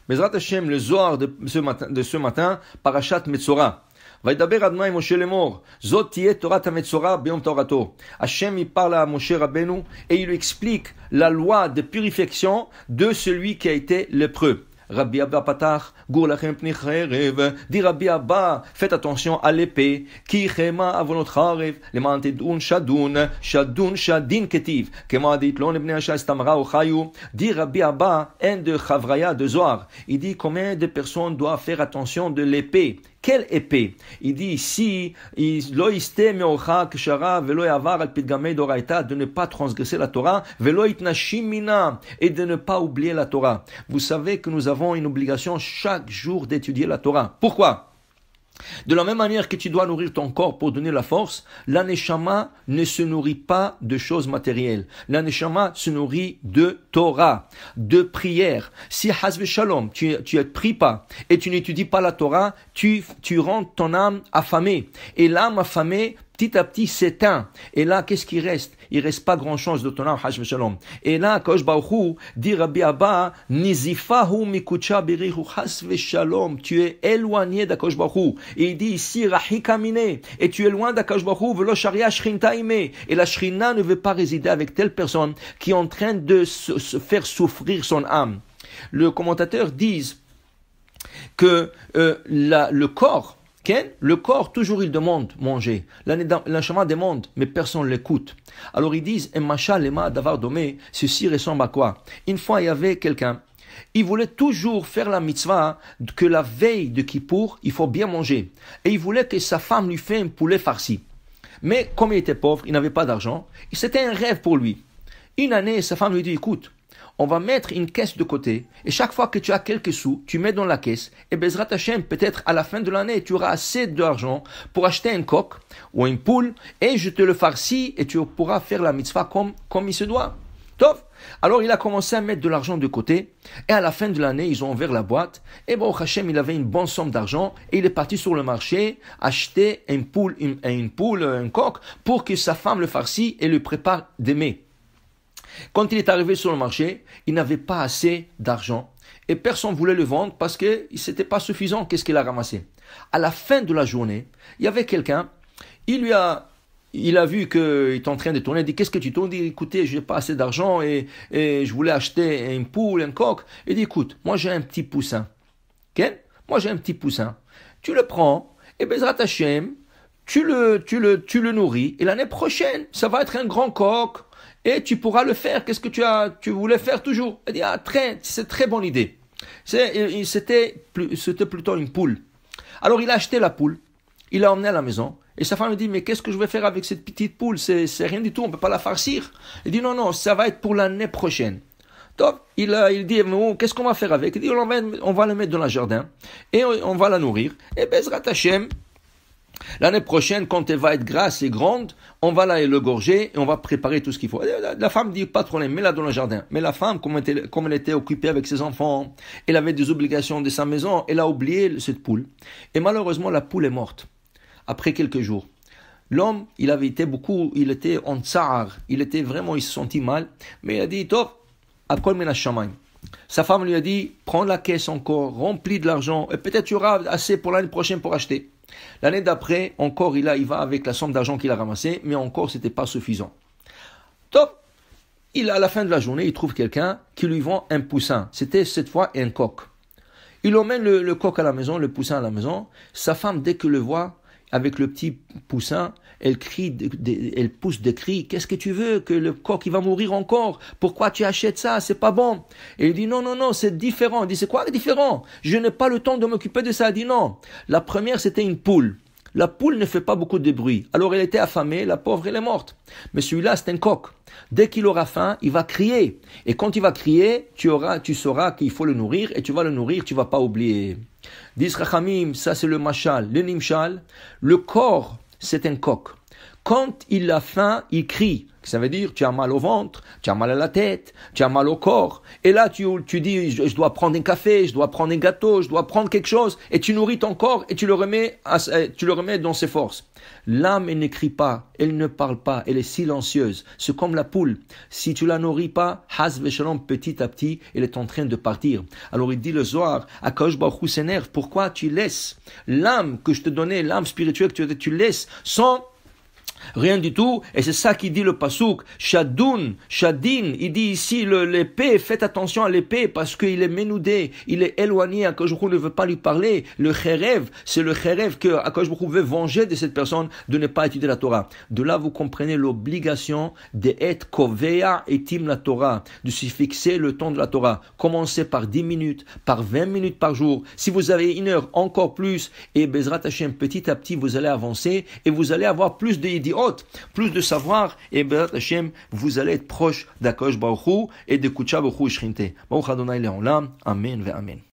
Bezrat Hashem, le Zohar de ce matin, Parashat Metzora. Vaidaber Adonai Moshe lemor, Zot tiye Torah Metzora beyom Torato. Hashem, il parle à Moshe Rabbeinu et il lui explique la loi de purification de celui qui a été lépreux. Rabbi Abba Patach, Gur lachem pni cherev, dit Rabbi Abba, faites attention à l'épée, ki chema avonot charev, leman tedun shadun, shadun shadin ketiv, kema dit lon ebnei Asha estamra o chayu, dit Rabbi Abba, un de Chavraya de Zohar, il dit combien de personnes doivent faire attention de l'épée. Quelle épée? Il dit ici, lo iste meocha kshara velo yavar al pitgamei doraita, de ne pas transgresser la Torah, velo itnashim mina, et de ne pas oublier la Torah. Vous savez que nous avons une obligation chaque jour d'étudier la Torah. Pourquoi? De la même manière que tu dois nourrir ton corps pour donner la force, la neshama ne se nourrit pas de choses matérielles. La neshama se nourrit de Torah, de prière. Si hasve shalom, tu ne pries pas et tu n'étudies pas la Torah, tu rends ton âme affamée. Et l'âme affamée, petit à petit, s'éteint. Et là, qu'est-ce qui reste? Il reste pas grand-chose de ton âme, hasve shalom. Et là, Kadosh Baruch Hu, dit Rabbi Abba, nizifahu mikucha birihu hasve shalom. Tu es éloigné d'Akadosh Baruch Hu. Et il dit ici, rahikamine. Et tu es loin d'Akadosh Baruch Hu, velo sharia shrinta ime. Et la shrina ne veut pas résider avec telle personne qui est en train de se faire souffrir son âme. Le commentateur dit que le corps, le corps, toujours il demande manger. La neshama demande, mais personne ne l'écoute. Alors ils disent, ceci ressemble à quoi? Une fois, il y avait quelqu'un, il voulait toujours faire la mitzvah que la veille de Kippour, il faut bien manger. Et il voulait que sa femme lui fasse un poulet farci. Mais comme il était pauvre, il n'avait pas d'argent, c'était un rêve pour lui. Une année, sa femme lui dit, écoute, on va mettre une caisse de côté, et chaque fois que tu as quelques sous, tu mets dans la caisse, et Bezrat Hashem, peut-être à la fin de l'année, tu auras assez d'argent pour acheter un coq ou une poule, et je te le farcis, et tu pourras faire la mitzvah comme il se doit. Top. Alors il a commencé à mettre de l'argent de côté, et à la fin de l'année, ils ont ouvert la boîte, et bon, Hashem, il avait une bonne somme d'argent, et il est parti sur le marché, acheter une poule, un coq, pour que sa femme le farcie et le prépare des mets. Quand il est arrivé sur le marché, il n'avait pas assez d'argent et personne ne voulait le vendre parce que c'était pas suffisant. Qu'est-ce qu'il a ramassé? À la fin de la journée, il y avait quelqu'un, il a vu qu'il est en train de tourner, il dit, qu'est-ce que tu tournes? Il dit, écoutez, je n'ai pas assez d'argent et je voulais acheter une poule, un coq. Il dit, écoute, moi j'ai un petit poussin. Okay? Moi j'ai un petit poussin. Tu le prends et Bezrat Hashem, tu le nourris et l'année prochaine, ça va être un grand coq. Et tu pourras le faire. Qu'est-ce que tu voulais faire toujours? Il dit, c'est très bonne idée. C'était plutôt une poule. Alors il a acheté la poule. Il l'a emmenée à la maison. Et sa femme lui dit, mais qu'est-ce que je vais faire avec cette petite poule? C'est rien du tout, on ne peut pas la farcir. Il dit, non, ça va être pour l'année prochaine. Donc, il dit, mais qu'est-ce qu'on va faire avec? Il dit, on va le mettre dans le jardin. Et on va la nourrir. Et Bezrat Hashem, l'année prochaine, quand elle va être grasse et grande, on va la égorger et on va préparer tout ce qu'il faut. La femme dit, pas de problème, mets-la dans le jardin. Mais la femme, comme elle était occupée avec ses enfants, elle avait des obligations de sa maison, elle a oublié cette poule. Et malheureusement, la poule est morte. Après quelques jours. L'homme, il était en tsar, il se sentit mal, mais il a dit, top, akol min hashamayim. Sa femme lui a dit, prends la caisse encore, remplis de l'argent, et peut-être tu auras assez pour l'année prochaine pour acheter. L'année d'après, encore, il va avec la somme d'argent qu'il a ramassée, mais encore, c'était pas suffisant. Top! À la fin de la journée, il trouve quelqu'un qui lui vend un poussin. C'était cette fois un coq. Il emmène le coq à la maison, le poussin à la maison. Sa femme, dès qu'elle le voit, avec le petit poussin, elle pousse des cris. Qu'est-ce que tu veux? Que le coq, il va mourir encore? Pourquoi tu achètes ça? C'est pas bon. Et il dit, non, c'est différent. Il dit, c'est quoi différent? Je n'ai pas le temps de m'occuper de ça. Il dit, non. La première, c'était une poule. La poule ne fait pas beaucoup de bruit. Alors, elle était affamée, la pauvre, elle est morte. Mais celui-là, c'est un coq. Dès qu'il aura faim, il va crier. Et quand il va crier, tu sauras qu'il faut le nourrir. Et tu vas le nourrir, tu vas pas oublier. Dis Rachamim, ça c'est le mashal. Le nimshal, le corps, c'est un coq. Quand il a faim, il crie. Ça veut dire, tu as mal au ventre, tu as mal à la tête, tu as mal au corps. Et là, tu dis, je dois prendre un café, je dois prendre un gâteau, je dois prendre quelque chose. Et tu nourris ton corps et tu le remets dans ses forces. L'âme, elle ne crie pas, elle ne parle pas, elle est silencieuse. C'est comme la poule. Si tu la nourris pas, Haz Veshalom, petit à petit, elle est en train de partir. Alors il dit le Zohar, Akadosh Baruch Hu s'énerve. Pourquoi tu laisses l'âme que je te donnais, l'âme spirituelle que tu laisses sans rien du tout, et c'est ça qui dit le pasouk, Shadun, Shadin, il dit ici l'épée, faites attention à l'épée parce qu'il est ménoudé, il est éloigné, Akadosh Baruch Hu ne veut pas lui parler, le Kherev, c'est le Kherev que Akadosh Baruch Hu veut venger de cette personne de ne pas étudier la Torah. De là vous comprenez l'obligation d'être Kovea etim la Torah, de se fixer le temps de la Torah. Commencez par 10 minutes, par 20 minutes par jour, si vous avez une heure, encore plus, et Bezrat Hashem, petit à petit vous allez avancer, et vous allez avoir plus de plus de savoir, et Bezrat Hashem, vous allez être proche d'Akadosh Baruch Hu et de Kudsha Baruch Hu Shrinte. Baruch Adonai Le'olam, Amen ve Amen.